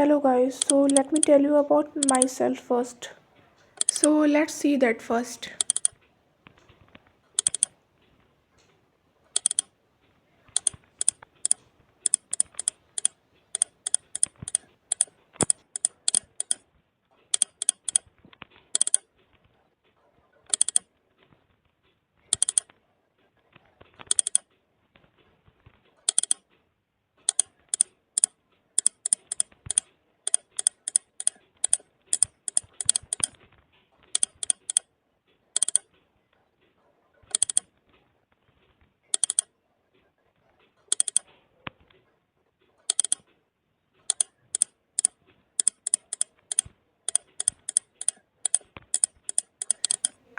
Hello guys, so let me tell you about myself first. So let's see that first.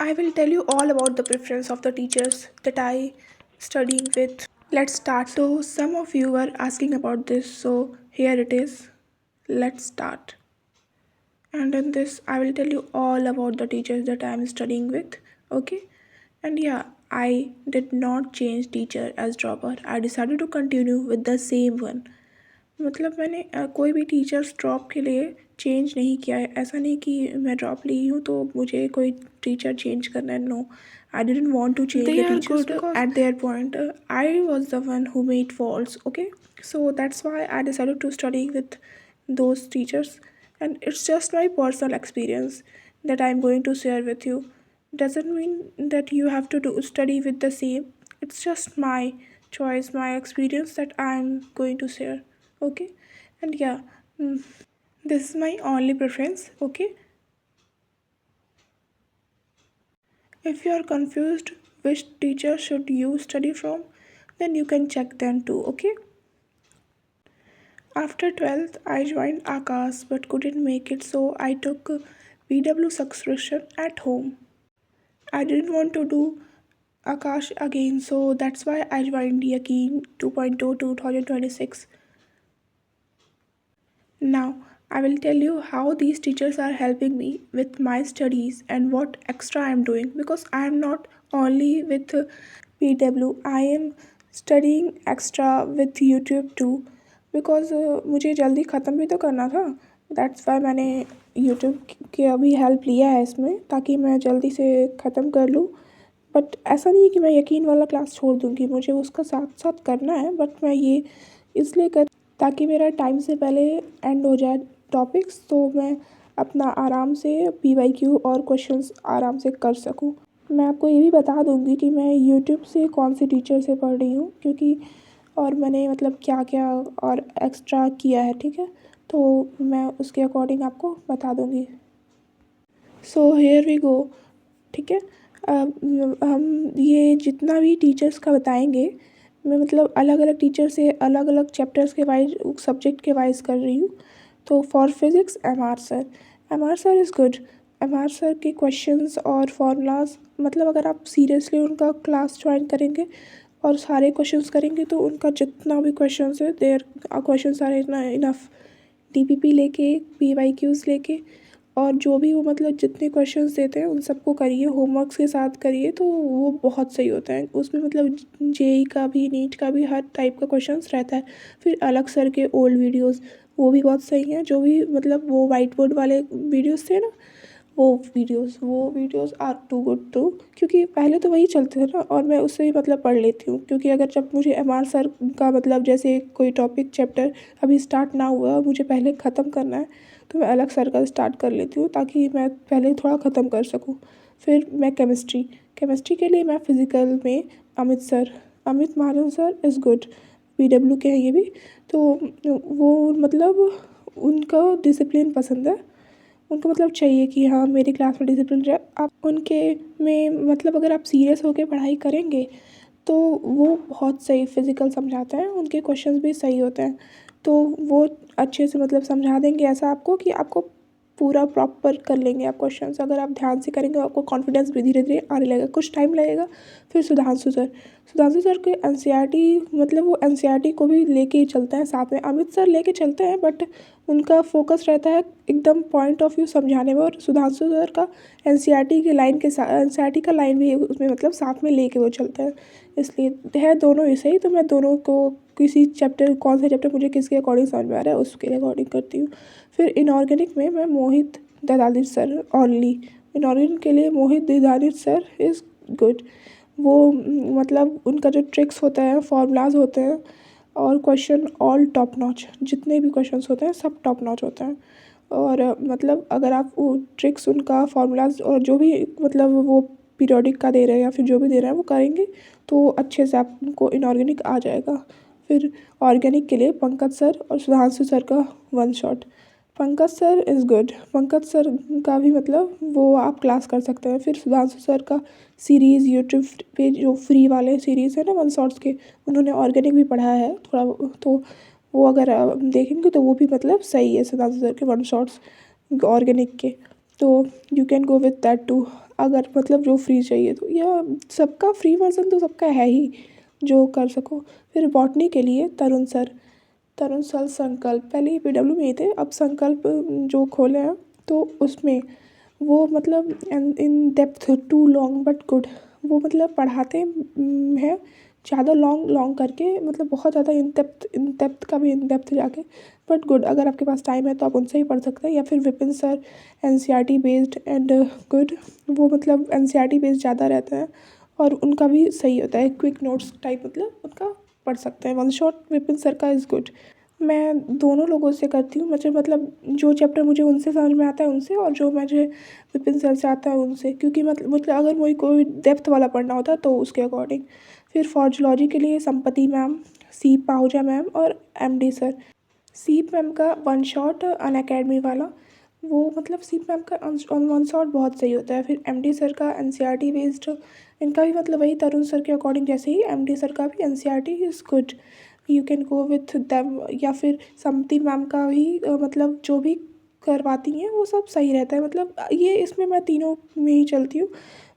I will tell you all about the preference of the teachers that I studying with. Let's start. So some of you were asking about this, so here it is. Let's start. And in this I will tell you all about the teachers that I am studying with. Okay? And yeah, I did not change teacher as dropper. I decided to continue with the same one. मतलब मैंने कोई भी teachers drop के लिए change नहीं किया है। ऐसा नहीं कि मैं ड्रॉप ली हूँ तो मुझे कोई टीचर चेंज करना है। No, I didn't want to change the teachers good at their point. I was the one who made faults, okay, so that's why I decided to study with those teachers, and it's just my personal experience that I'm going to share with you. Doesn't mean that you have to study with the same. It's just my choice, my experience that I'm going to share. Okay? And yeah, this is my only preference. Okay? If you are confused which teacher should you study from, then you can check them too. Okay? After 12th, I joined Akash but couldn't make it, so I took BW subscription at home. I didn't want to do Akash again, so that's why I joined Yakin 2.0 2026. Now, I will tell you how these teachers are helping me with my studies and what extra I am doing, because I am not only with PW, I am studying extra with YouTube too, because मुझे जल्दी ख़त्म भी तो करना था। That's why मैंने YouTube की अभी हेल्प लिया है इसमें, ताकि मैं जल्दी से ख़त्म कर लूँ। बट ऐसा नहीं है कि मैं यकीन वाला क्लास छोड़ दूँगी, मुझे उसका साथ साथ करना है। बट मैं ये इसलिए कर ताकि मेरा टाइम से पहले एंड हो जाए टॉपिक्स, तो मैं अपना आराम से PYQ और क्वेश्चंस आराम से कर सकूं। मैं आपको ये भी बता दूंगी कि मैं यूट्यूब से कौन से टीचर से पढ़ रही हूँ, क्योंकि और मैंने मतलब क्या क्या और एक्स्ट्रा किया है, ठीक है, तो मैं उसके अकॉर्डिंग आपको बता दूंगी। सो हेयर वी गो, ठीक है। हम ये जितना भी टीचर्स का बताएंगे, मैं मतलब अलग अलग टीचर से अलग अलग चैप्टर्स के वाइज, सब्जेक्ट के वाइज कर रही हूँ। तो for physics M R sir is good. M R sir के क्वेश्चंस और फॉर्मूलाज, मतलब अगर आप सीरियसली उनका क्लास ज्वाइन करेंगे और सारे क्वेश्चंस करेंगे तो उनका जितना भी क्वेश्चंस है, their questions are enough. DPP लेके, PYQs लेके, और जो भी वो मतलब जितने क्वेश्चंस देते हैं उन सबको करिए, होमवर्क्स के साथ करिए, तो वो बहुत सही होता है। उसमें मतलब JEE का भी, नीट का भी हर टाइप का क्वेश्चंस रहता है। फिर अलग सर के ओल्ड वीडियोस, वो भी बहुत सही हैं। जो भी मतलब वो वाइट बोर्ड वाले वीडियोस थे ना, वो videos are too good too, क्योंकि पहले तो वही चलते थे ना, और मैं उससे ही मतलब पढ़ लेती हूँ। क्योंकि अगर जब मुझे MR सर का मतलब जैसे कोई टॉपिक चैप्टर अभी स्टार्ट ना हुआ, मुझे पहले ख़त्म करना है, तो मैं अलग सर का स्टार्ट कर लेती हूँ, ताकि मैं पहले थोड़ा ख़त्म कर सकूँ। फिर मैं केमिस्ट्री के लिए मैं फ़िज़िकल में अमित महाजन सर इज़ गुड, PW के हैं ये भी। तो वो मतलब उनका डिसिप्लिन पसंद है, उनको मतलब चाहिए कि हाँ मेरी क्लास में डिसिप्लिन रहे। आप उनके में मतलब अगर आप सीरियस होकर पढ़ाई करेंगे तो वो बहुत सही फिज़िकल समझाते हैं, उनके क्वेश्चंस भी सही होते हैं। तो वो अच्छे से मतलब समझा देंगे ऐसा आपको कि आपको पूरा प्रॉपर कर लेंगे आप क्वेश्चंस। अगर आप ध्यान से करेंगे आपको कॉन्फिडेंस भी धीरे धीरे आने लगेगा, कुछ टाइम लगेगा। फिर सुधांशु सर के एनसीईआरटी मतलब वो एनसीईआरटी को भी लेके ही चलते हैं साथ में। अमित सर लेके चलते हैं बट उनका फोकस रहता है एकदम पॉइंट ऑफ व्यू समझाने में, और सुधांशु सर का एनसीईआरटी के लाइन के साथ एनसीईआरटी का लाइन भी उसमें मतलब साथ में लेके वो चलते हैं। इसलिए है दोनों ऐसे ही, तो मैं दोनों को किसी चैप्टर कौन सा चैप्टर मुझे किसके अकॉर्डिंग समझ में आ रहा है उसके अकॉर्डिंग करती हूँ। फिर इनऑर्गेनिक में मैं मोहित ददाली सर ओनली, इनऑर्गेनिक के लिए मोहित ददाली सर इज़ गुड। वो मतलब उनका जो ट्रिक्स होता है, फॉर्मूलाज होते हैं और क्वेश्चन ऑल टॉप नॉच, जितने भी क्वेश्चंस होते हैं सब टॉप नॉच होते हैं। और मतलब अगर आप वो ट्रिक्स उनका फॉर्मूलाज और जो भी मतलब वो पीरियोडिक का दे रहे हैं या फिर जो भी दे रहे हैं वो करेंगे तो अच्छे से आपको इनऑर्गेनिक आ जाएगा। फिर ऑर्गेनिक के लिए पंकज सर और सुधांशु सर का one shot. Pankaj sir is good, Pankaj sir का भी मतलब वो आप क्लास कर सकते हैं। फिर सुधांशु सर का सीरीज़ यूट्यूब पे जो फ्री वाले सीरीज़ है ना वन शॉट्स के, उन्होंने ऑर्गेनिक भी पढ़ाया है थोड़ा, तो वो अगर आप देखेंगे तो वो भी मतलब सही है सुधांशु सर के वन शॉट्स ऑर्गेनिक के, तो you can go with that too अगर मतलब जो फ्री चाहिए तो। या सबका फ्री वर्जन तो सबका है ही जो कर सको। फिर बॉटनी के लिए तरुण सर, तरुण सर संकल्प पहले ही पीडब्ल्यू में ही थे, अब संकल्प जो खोले हैं तो उसमें वो मतलब in depth too long but good, वो मतलब पढ़ाते हैं ज़्यादा लॉन्ग लॉन्ग करके, मतलब बहुत ज़्यादा इन डेप्थ का भी इन डेप्थ जाके, बट गुड। अगर आपके पास टाइम है तो आप उनसे ही पढ़ सकते हैं। या फिर Vipin sir NCERT based and good, वो मतलब एनसीईआरटी बेस्ड ज़्यादा रहता है और उनका भी सही होता है, क्विक नोट्स टाइप मतलब उनका पढ़ सकते हैं। वन शॉट विपिन सर का इज़ गुड। मैं दोनों लोगों से करती हूँ, मुझे मतलब जो चैप्टर मुझे उनसे समझ में आता है उनसे, और जो मुझे विपिन सर से आता है उनसे, क्योंकि मतलब अगर मुझे कोई डेप्थ वाला पढ़ना होता है तो उसके अकॉर्डिंग। फिर फॉर्जोलॉजी के लिए संपति मैम, सी पाहुजा मैम और एमडी सर। सीप मैम का वन शॉट अनअकैडमी वाला, वो मतलब सीप मैम का वन शॉट बहुत सही होता है। फिर एमडी सर का एनसीईआरटी बेस्ड, इनका भी मतलब वही तरुण सर के अकॉर्डिंग जैसे ही एमडी सर का भी NCERT is good, you can go with them. या फिर समती मैम का भी मतलब जो भी करवाती हैं वो सब सही रहता है, मतलब ये इसमें मैं तीनों में ही चलती हूँ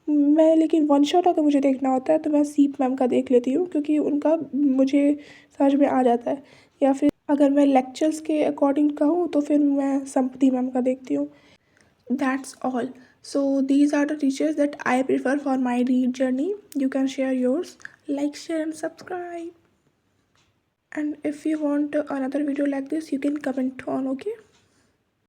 मैं। लेकिन वन शॉट अगर मुझे देखना होता है तो मैं सीप मैम का देख लेती हूँ क्योंकि उनका मुझे समझ में आ जाता है। या फिर अगर मैं लेक्चर्स के अकॉर्डिंग कहूँ तो फिर मैं संपति मैम का देखती हूँ। That's all. So these are the teachers that I prefer for my read journey. You can share yours, like, share and subscribe. And if you want another video like this, you can comment on, okay?